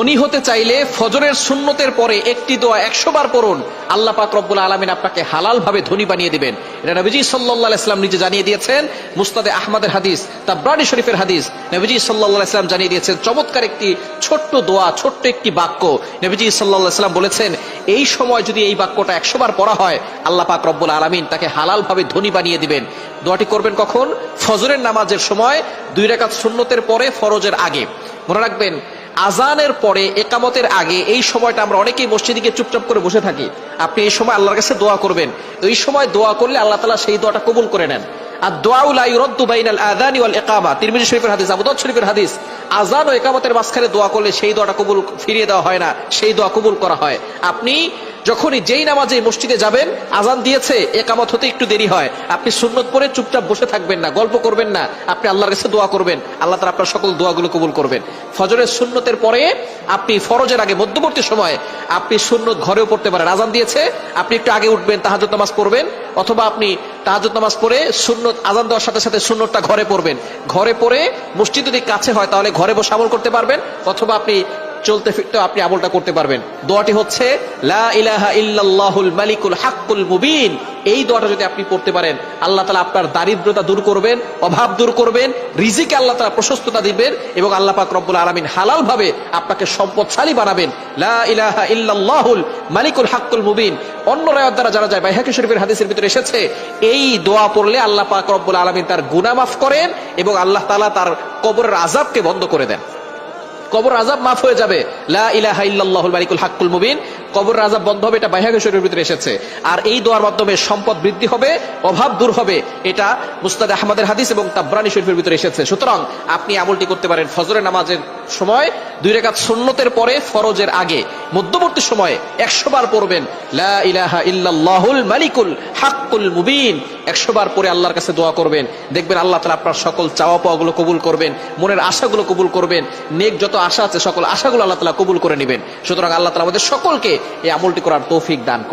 ধনী হতে চাইলে ফজরের সুন্নতের পরে একটি দোয়া 100 বার পড়ুন, আল্লাহ পাক রব্বুল আলামিন আপনাকে হালাল ভাবে ধনী বানিয়ে দিবেন। এটা নবীজি সাল্লাল্লাহু আলাইহি ওয়াসাল্লাম নিজে জানিয়ে দিয়েছেন। মুসনাদে আহমদের হাদিস, তাবরানী শরীফের হাদিস। নবীজি সাল্লাল্লাহু আলাইহি ওয়াসাল্লাম জানিয়ে দিয়েছেন চমৎকার একটি ছোট্ট দোয়া, ছোট্ট একটি বাক্য। নবীজি সাল্লাল্লাহু আলাইহি ওয়াসাল্লাম বলেছেন, এই সময় যদি এই বাক্যটা 100 বার পড়া হয়, আল্লাহ পাক রব্বুল আলামিন তাকে হালাল ভাবে ধনী বানিয়ে দিবেন। দোয়াটি করবেন কখন? ফজরের নামাজের সময়, 2 রাকাত সুন্নতের পরে, ফরজের আগে। মনে রাখবেন, আজানের পরে, একামতের আগে এই সময়টা আমরা অনেকেই মসজিদে গিয়ে চুপচাপ করে বসে থাকি। আপনি এই সময় আল্লাহর কাছে দোয়া করবেন। এই সময় দোয়া করলে আল্লাহ তাআলা সেই দোয়াটা কবুল করে নেন। আর দোয়া লা ইউরাদ্দু বাইনাল আযানি ওয়াল ইকামা, তিরমিজি শরীফের হাদিস, আবু দাউদ শরীফের হাদিস। আজান ও ইকামতের মাঝখানে দোয়া করলে সেই দোয়াটা কবুল ফিরিয়ে দেওয়া হয় না, সেই দোয়া কবুল করা হয়। আপনি যখনই যেই নামাজে মসজিদে যাবেন, আজান দিয়েছে, একামত হতে একটু দেরি হয়, আপনি সুন্নত পড়ে চুপচাপ বসে থাকবেন না, গল্প করবেন না, আপনি আল্লাহর কাছে দোয়া করবেন। আল্লাহ তাআলা আপনার সকল দোয়াগুলো কবুল করবেন। ফজরের সুন্নতের পরে আপনি ফরজের আগে মধ্যবর্তী সময়ে আপনি সুন্নত ঘরেও পড়তে পারেন। আজান দিয়েছে, আপনি একটু আগে উঠবেন, তাহাজ্জুদ নামাজ পড়বেন, অথবা আপনি তাহাজ্জুদ নামাজ পড়ে সুন্নত আজান দেওয়ার সাথে সাথে সুন্নতটা ঘরে পড়বেন। ঘরে পড়ে মসজিদ যদি কাছে হয় তাহলে ঘরে বসে আমল করতে পারবেন, অথবা আপনি চলতে ফিরতে আপনি আমলটা করতে পারবেন। দোয়াটি হচ্ছে লা ইলাহা ইল্লাল্লাহুল মালিকুল হাক্কুল মুবিন। এই দোয়াটা যদি আপনি পড়তে পারেন, আল্লাহ তাআলা আপনার দারিদ্রতা দূর করবেন, অভাব দূর করবেন, রিজিকে আল্লাহ তাআলা প্রশস্ততা দিবেন, এবং আল্লাহ পাক রব্বুল আলামিন হালাল ভাবে আপনাকে সম্পদশালী বানাবেন। লা ইলাহা ইল্লাল্লাহুল মালিকুল হাক্কুল মুবিন। অন্য রাওয়াত দ্বারা জানা যায়, বাইহাকী শরীফের হাদিসের ভিতরে এসেছে, এই দোয়া পড়লে আল্লাহ পাক রব্বুল আলামিন তার গুনাহ মাফ করেন এবং আল্লাহ তাআলা তার কবরের আযাবকে বন্ধ করে দেন। কবর আযাব মাফ হয়ে যাবে। লা ইলাহা ইল্লাল্লাহুল মালিকুল হাক্কুল মুবিন, কবর আযাব বন্ধ হবে। এটা বাইহাকী শরীফের ভিতরে এসেছে। আর এই দোয়ার মাধ্যমে সম্পদ বৃদ্ধি হবে, অভাব দূর হবে। এটা মুসনাদ আহমদের হাদিস এবং তাবরানী শরীফের ভিতরে এসেছে। সুতরাং আপনি আমলটি করতে পারেন ফজরের নামাজের সময়, 2 রাকাত সুন্নতের পরে, ফরজের আগে, মধ্যবর্তী সময়ে 100 বার পড়বেন লা ইলাহা ইল্লাল্লাহুল মালিকুল হাক্কুল মুবিন। 100 বার পরে আল্লাহর কাছে দোয়া করবেন, দেখবেন আল্লাহ তাআলা আপনার সকল চাওয়া পাওয়াগুলো কবুল করবেন, মনের আশাগুলো কবুল করবেন, নেক যত আশা আছে সকল আশাগুলো আল্লাহ তাআলা কবুল করে নেবেন। সুতরাং আল্লাহ তাআলা আমাদের সকলকে এই আমলটি করার তৌফিক দান করুন।